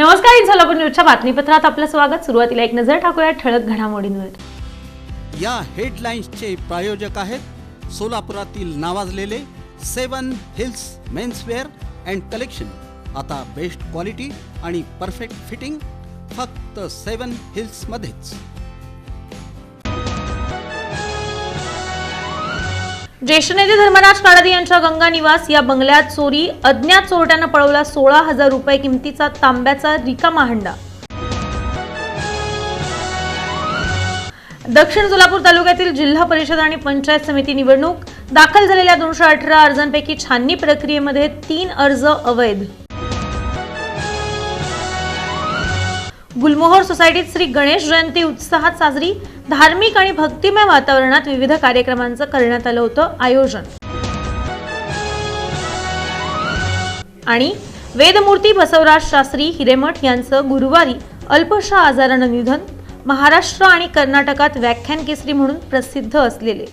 नमस्कार, सोलापूर न्यूजच्या बातमीपत्रात आपलं स्वागत। सुरुवातीला एक नजर टाकूया ठळक घडामोडींवर। या हेडलाईन्सचे प्रायोजक आहेत सोलापुरातील नावाजलेले 7 हिल्स मेन्सवेअर अँड कलेक्शन। आता बेस्ट क्वालिटी आणि परफेक्ट फिटिंग फक्त 7 हिल्स मध्येच। ज्येष्ठ नेते धर्मराज काळादी यांच्या गंगा निवास या बंगल्यात चोरी, अज्ञात चोरट्यानं पळवला 16,000 रुपये किमतीचा तांब्याचा रिकामा हंडा। दक्षिण सोलापूर तालुक्यातील जिल्हा परिषद आणि पंचायत समिती निवडणूक, दाखल झालेल्या 218 अर्जांपैकी छाननी प्रक्रियेमध्ये 3 अर्ज अवैध। गुलमोहर सोसायटीत श्री गणेश जयंती उत्साहात साजरी, धार्मिक आणि भक्तिमय वातावरणात विविध कार्यक्रमांचं करण्यात आलं होतं आयोजन। आणि वेदमूर्ती बसवराज शास्त्री हिरेमठ यांचं गुरुवारी अल्पशा आजारानं निधन। महाराष्ट्र आणि कर्नाटकात व्याख्यान केसरी म्हणून प्रसिद्ध असलेले